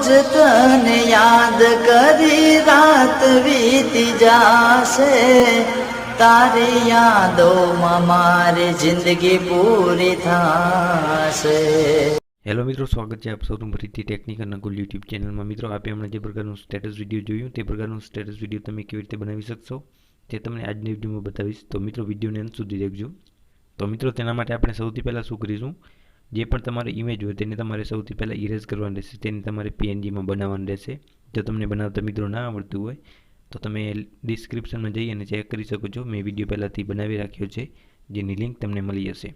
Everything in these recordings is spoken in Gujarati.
તને યાદ કરી રાત વીતી જાશે, તારી યાદોમાં મારી જિંદગી પૂરી થાશે। હેલો મિત્રો, સ્વાગત છે આપ સૌનું ફરીથી ટેકનિકલ નકુલ યુટ્યુબ ચેનલમાં। મિત્રો, આપે હમણાં જે પ્રકારનું સ્ટેટસ વિડીયો જોયું તે પ્રકારનું સ્ટેટસ વિડીયો તમે કેવી રીતે બનાવી શકશો તે તમને આજની વિડીયોમાં બતાવીશ। તો મિત્રો, વિડીયોને અંત સુધી દેખજો। તો મિત્રો, તેના માટે આપણે સૌથી પહેલાં શું કરીશું, જે પણ તમારી ઇમેજ હોય તેને તમારે સૌથી પહેલાં ઇરેઝ કરવાની રહેશે, તેને તમારે PNGમાં બનાવવાનું રહેશે। જો તમને બનાવતા મિત્રો ના આવડતું હોય તો તમે ડિસ્ક્રિપ્શનમાં જઈ અને ચેક કરી શકો છો, મેં વિડીયો પહેલાંથી બનાવી રાખ્યો છે જેની લિંક તમને મળી હશે।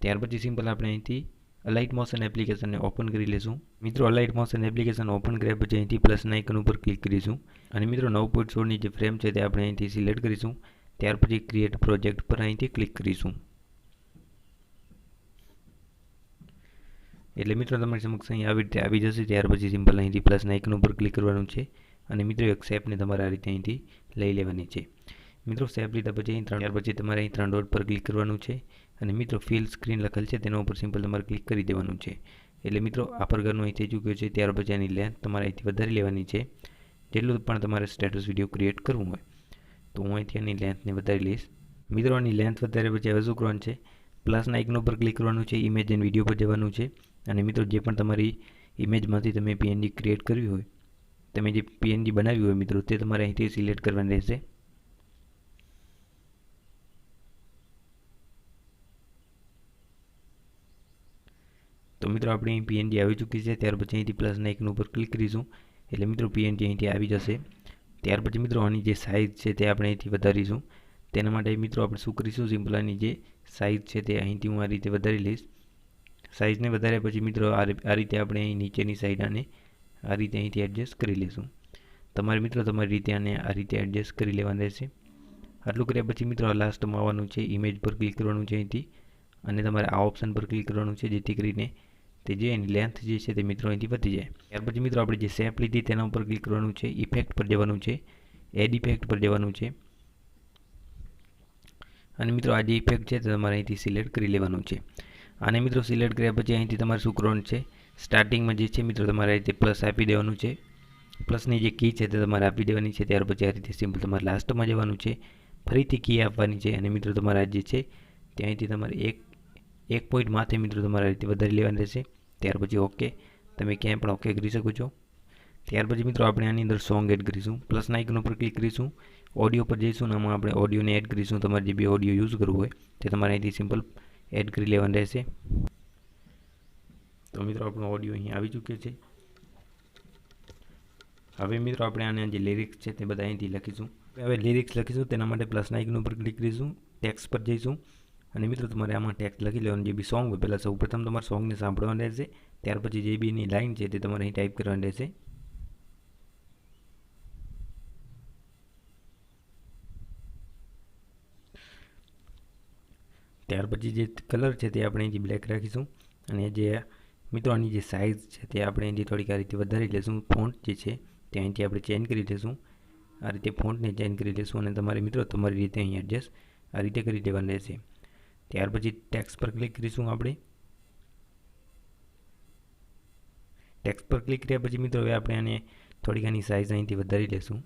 ત્યાર પછી સિમ્પલ આપણે અહીંથી અલાઇટ મોશન એપ્લિકેશનને ઓપન કરી લેશું। મિત્રો, અલાઇટ મોશન એપ્લિકેશન ઓપન કર્યા પછી અહીંથી પ્લસના આઇકન ઉપર ક્લિક કરીશું અને મિત્રો 9.16ની જે ફ્રેમ છે તે આપણે અહીંથી સિલેક્ટ કરીશું। ત્યાર પછી ક્રિએટ પ્રોજેક્ટ પર અહીંથી ક્લિક કરીશું। એટલે મિત્રો તમારી સમક્ષ અહીં આવી રીતે આવી જશે। ત્યાર પછી સિમ્પલ અહીંથી પ્લસના આઇકન ઉપર ક્લિક કરવાનું છે અને મિત્રો એક શેપને તમારે આ રીતે અહીંથી લઈ લેવાની છે। મિત્રો, શેપ લીધા પછી ત્યાર પછી તમારે અહીં 3 ડોટ પર ક્લિક કરવાનું છે અને મિત્રો ફિલ સ્ક્રીન લખેલ છે તેના ઉપર સિમ્પલ તમારે ક્લિક કરી દેવાનું છે। એટલે મિત્રો આ પ્રકારનું અહીં થઈ ચૂક્યું છે। ત્યાર પછી આની લેન્થ તમારે અહીંથી વધારી લેવાની છે, જેટલું પણ તમારે સ્ટેટસ વિડીયો ક્રિએટ કરવું હોય તો હું અહીંથી આની લેન્થને વધારી લઈશ। મિત્રો, આની લેન્થ વધારે પછી હવે શું કરવાનું છે, પ્લસના આઇકન ઉપર ક્લિક કરવાનું છે, ઇમેજ એન્ડ વિડીયો પર જવાનું છે અને મિત્રો જે પણ તમારી ઇમેજમાંથી તમે PNG ક્રિએટ કર્યું હોય, તમે જે PNG બનાવ્યું હોય મિત્રો તે તમારે અહીંથી સિલેક્ટ કરવાની રહેશે। તો મિત્રો આપણી અહીં PNG આવી ચૂકી છે। ત્યાર પછી અહીંથી પ્લસના આઇકન ઉપર ક્લિક કરીશું એટલે મિત્રો PNG અહીંથી આવી જશે। ત્યાર પછી મિત્રો આની જે સાઇઝ છે તે આપણે અહીંથી વધારીશું। તેના માટે મિત્રો આપણે શું કરીશું, સિમ્પલ આની જે સાઇઝ છે તે અહીંથી હું આ રીતે વધારી લઈશ। સાઇઝને વધાર્યા પછી મિત્રો આ રીતે આપણે અહીં નીચેની સાઈડ આને આ રીતે અહીંથી એડજસ્ટ કરી લઈશું। તમારે મિત્રો તમારી રીતે આને આ રીતે એડજસ્ટ કરી લેવાનું રહેશે। આટલું કર્યા પછી મિત્રો આ લાસ્ટમાં આવવાનું છે, ઇમેજ પર ક્લિક કરવાનું છે અહીંથી અને તમારે આ ઓપ્શન પર ક્લિક કરવાનું છે, જેથી કરીને તે જે એની લેન્થ જે છે તે મિત્રો અહીંથી વધી જાય। ત્યાર પછી મિત્રો આપણે જે શેપ લીધી તેના ઉપર ક્લિક કરવાનું છે, ઇફેક્ટ પર જવાનું છે, એડ ઇફેક્ટ પર જવાનું છે અને મિત્રો આ જે ઇફેક્ટ છે તે તમારે અહીંથી સિલેક્ટ કરી લેવાનું છે। આને મિત્રો સિલેક્ટ કર્યા પછી અહીંથી તમારે શું કરવાનું છે, સ્ટાર્ટિંગમાં જે છે મિત્રો તમારે આ રીતે પ્લસ આપી દેવાનું છે, પ્લસની જે કી છે તે તમારે આપી દેવાની છે। ત્યાર પછી આ રીતે સિમ્પલ તમારે લાસ્ટમાં જવાનું છે, ફરીથી કી આપવાની છે અને મિત્રો તમારા જે છે તે અહીંથી તમારે એક પોઈન્ટ માથે મિત્રો તમારે આ રીતે વધારી લેવાની રહેશે। ત્યાર પછી ઓકે, તમે ક્યાંય પણ ઓકે કરી શકો છો। ત્યાર પછી મિત્રો આપણે આની અંદર સોંગ એડ કરીશું, પ્લસના આઇકન ઉપર ક્લિક કરીશું, ઓડિયો પર જઈશું, આમાં આપણે ઓડિયોને એડ કરીશું। તમારે જે બી ઓડિયો યુઝ કરવું હોય તે તમારે અહીંથી સિમ્પલ એડ કરી લેવાનું રહેશે। તો મિત્રો આપણો ઓડિયો અહીં આવી ચૂક્યો છે। હવે મિત્રો આપણે આના જે લિરિક્સ છે તે બધા અહીંથી લખીશું। હવે લિરિક્સ લખીશું તેના માટે પ્લસના આઇકન ઉપર ક્લિક કરીશું, ટેક્સ્ટ પર જઈશું અને મિત્રો તમારે આમાં ટેક્સ્ટ લખી લેવાનું, જે બી સોંગ હોય પહેલાં સૌપ્રથમ તમારે સોંગને સાંભળવાનું રહેશે। ત્યાર પછી જે બીની લાઇન છે તે તમારે અહીં ટાઈપ કરવાની રહેશે। ત્યાર પછી જે કલર છે તે આપણે અહીંથી બ્લેક રાખીશું અને જે મિત્રો આની જે સાઇઝ છે તે આપણે અહીંથી થોડીક આ રીતે વધારી લઈશું। ફોન્ટ જે છે તે અહીંથી આપણે ચેન્જ કરી લઈશું, આ રીતે ફોન્ટને ચેન્જ કરી લઈશું અને તમારે મિત્રો તમારી રીતે અહીં એડજસ્ટ આ રીતે કરી દેવાનું રહેશે। ત્યાર પછી ટેક્સ્ટ પર ક્લિક કરીશું। આપણે ટેક્સ્ટ પર ક્લિક કર્યા પછી મિત્રો હવે આપણે આને થોડીક આની સાઇઝ અહીંથી વધારી લઈશું।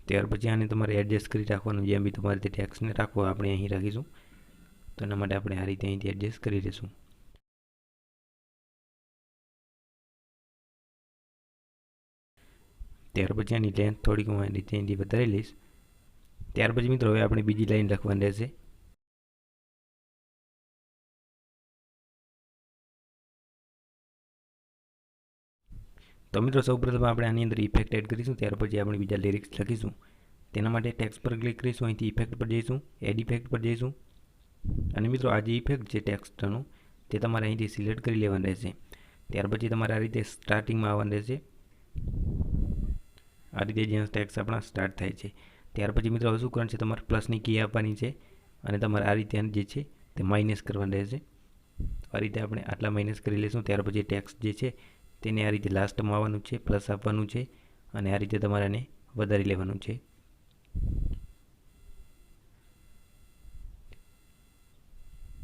ત્યાર પછી આને તમારે એડજસ્ટ કરી રાખવાનું, જેમ બી તમારે તે ટેક્સ્ટને રાખવો આપણે અહીં રાખીશું। તો એના માટે આપણે આ રીતે અહીંથી એડજસ્ટ કરી લઈશું। ત્યાર પછી આની લેન્થ થોડીક હું આ રીતે અહીંથી વધારી લઈશ। ત્યાર પછી મિત્રો હવે આપણે બીજી લાઈન લખવાની રહેશે। તો મિત્રો સૌપ્રથમ આપણે આની અંદર ઇફેક્ટ એડ કરીશું, ત્યાર પછી આપણે બીજા લિરિક્સ લખીશું। તેના માટે ટેક્સ્ટ પર ક્લિક કરીશું, અહીંથી ઇફેક્ટ પર જઈશું, એડ ઇફેક્ટ પર જઈશું અને મિત્રો આ જે ઇફેક્ટ છે ટેક્સ્ટનું તે તમારે અહીંથી સિલેક્ટ કરી લેવાનું રહેશે। ત્યાર પછી તમારે આ રીતે સ્ટાર્ટિંગમાં આવવાનું રહેશે, આ રીતે જ્યાં ટેક્સ્ટ આપણા સ્ટાર્ટ થાય છે। ત્યાર પછી મિત્રો હવે શું કરવાનું છે, તમારે પ્લસની કી આપવાની છે અને તમારે આ રીતે જે છે તે માઇનસ કરવાનું રહેશે। આ રીતે આપણે આટલા માઇનસ કરી લઈશું। ત્યાર પછી ટેક્સ્ટ જે છે તેને આ રીતે લાસ્ટમાં આવવાનું છે, પ્લસ આપવાનું છે અને આ રીતે તમારે આને વધારી લેવાનું છે।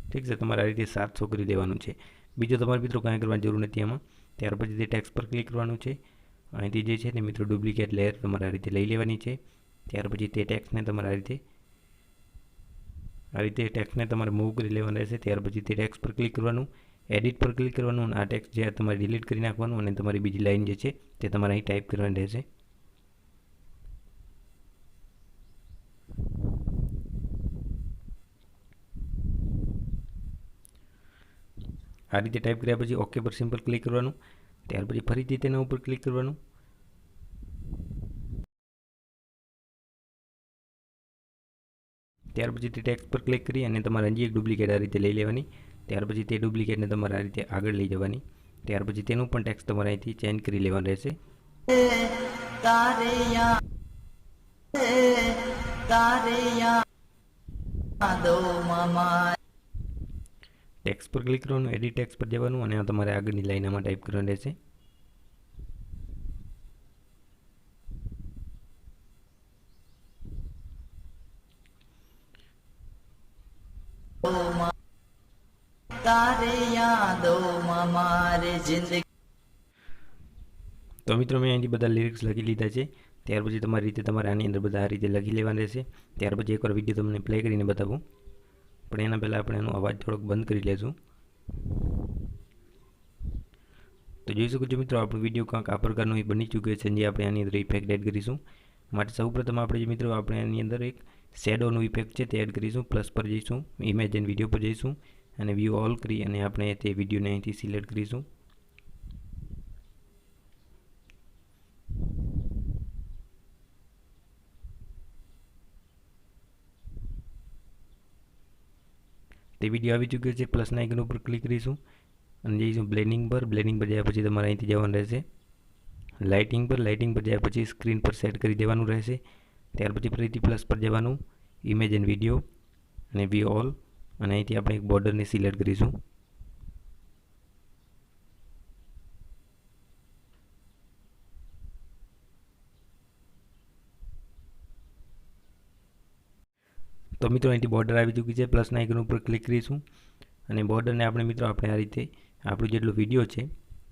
ઠીક છે, તમારે આ રીતે 700 કરી દેવાનું છે। બીજો તમારે મિત્રો કાંઈ કરવાની જરૂર નથી આમાં. ત્યાર પછી તે ટેક્સ્ટ પર ક્લિક કરવાનું છે. અહીંથી જે છે તે મિત્રો ડુપ્લિકેટ લેયર તમારે આ રીતે લઈ લેવાની છે. ત્યાર પછી તે ટેક્સ્ટને તમારે આ રીતે ટેક્સ્ટને તમારે મૂવ કરી લેવાનું રહેશે. ત્યાર પછી તે ટેક્સ્ટ પર ક્લિક કરવાનું, એડિટ પર ક્લિક કરવાનું અને આ ટેક્સ્ટ જે તમારે ડિલીટ કરી નાખવાનું અને તમારી બીજી લાઈન જે છે તે તમારે અહીં ટાઈપ કરવાની રહેશે. આ રીતે ટાઈપ કર્યા પછી ઓકે પર સિમ્પલ ક્લિક કરવાનું. ત્યાર પછી ફરીથી તેના ઉપર ક્લિક કરવાનું. ત્યાર પછી તે ટેક્સ્ટ પર ક્લિક કરી અને તમારે હજી એક ડુપ્લિકેટ આ રીતે લઈ લેવાની. ત્યાર પછી તે ડુપ્લિકેટને તમારે આ રીતે આગળ લઈ જવાની. ત્યાર પછી તેનું પણ ટેક્સ્ટ તમારે અહીંથી ચેન્જ કરી લેવાનું રહેશે. ટેક્સ્ટ પર ક્લિક કરવાનું, એડિટ ટેક્સ્ટ પર જવાનું અને તમારે આગળની લાઈન આમાં ટાઈપ કરવાની રહેશે. તો મિત્રો મેં અહીંથી બધા લિરિક્સ લખી લીધા છે. ત્યાર પછી તમારી રીતે તમારે આની અંદર બધા આ રીતે લખી લેવાના રહેશે. ત્યાર પછી એકવાર વિડીયો તમને પ્લે કરીને બતાવું, પણ એના પહેલાં આપણે એનો અવાજ થોડોક બંધ કરી લેશું. તો જોઈ શકો છો મિત્રો આપણો વિડીયો કાંક આ પ્રકારનો બની ચૂક્યો છે, જે આપણે આની અંદર ઇફેક્ટ એડ કરીશું. માટે સૌપ્રથમ આપણે જે મિત્રો આપણે આની અંદર એક શેડોનું ઇફેક્ટ છે તે એડ કરીશું. પ્લસ પર જઈશું, ઇમેજ એન્ડ વિડીયો પર જઈશું અને વ્યૂ ઓલ કરી અને આપણે તે વિડીયોને અહીંથી સિલેક્ટ કરીશું. તે વિડીયો આવી ચૂક્યો છે. પ્લસના આઇકન ઉપર ક્લિક કરીશું અને જઈશું બ્લેન્ડિંગ પર. બ્લેન્ડિંગ પર જયા પછી તમારે અહીંથી જવાનું રહેશે લાઇટિંગ પર જયા પછી સ્ક્રીન પર સેટ કરી દેવાનું રહેશે. ત્યાર પછી ફરીથી પ્લસ પર જવાનું, ઇમેજ એન્ડ વિડીયો અને વ્યૂ ઓલ અને અહીંથી આપણે એક બોર્ડરને સિલેક્ટ કરીશું. તો મિત્રો અહીંથી બોર્ડર આવી ચૂકી છે. પ્લસના આઇકન ઉપર ક્લિક કરીશું અને બોર્ડરને આપણે મિત્રો આપણે આ રીતે આપણો જેટલો વિડીયો છે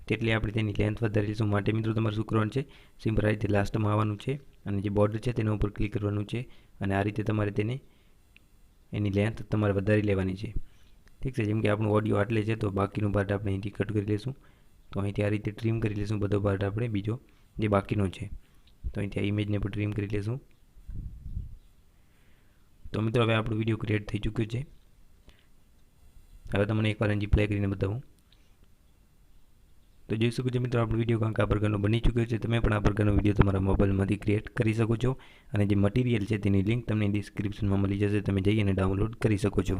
તેટલી આપણે તેની લેન્થ વધારી લઈશું. માટે મિત્રો તમારે શું કરવાનું છે, સિમ્પલ આ રીતે લાસ્ટમાં આવવાનું છે અને જે બોર્ડર છે તેના ઉપર ક્લિક કરવાનું છે અને આ રીતે તમારે એની લેન્થ તમારે વધારી લેવાની છે. ઠીક છે. જેમ કે આપણું ઓડિયો આટલે છે તો બાકીનો પાર્ટ આપણે અહીંથી કટ કરી લઈશું. તો અહીંથી આ રીતે ટ્રીમ કરી લઈશું બધો પાર્ટ આપણે બીજો જે બાકીનો છે. તો અહીંથી આ ઇમેજને પણ ટ્રીમ કરી લઈશું. તો મિત્રો હવે આપણો વિડીયો ક્રિએટ થઈ ચૂક્યો છે. હવે તમને એકવાર હજી પ્લે કરીને બતાવું. તો જોઈ શકો છો મિત્રો આપણો વિડીયો કાંક આ પ્રકારનો બની ચૂક્યો છે. તમે પણ આ પ્રકારનો વિડીયો તમારા મોબાઈલમાંથી ક્રિએટ કરી શકો છો અને જે મટીરિયલ છે તેની લિંક તમને ડિસ્ક્રિપ્શનમાં મળી જશે. તમે જઈ અને ડાઉનલોડ કરી શકો છો.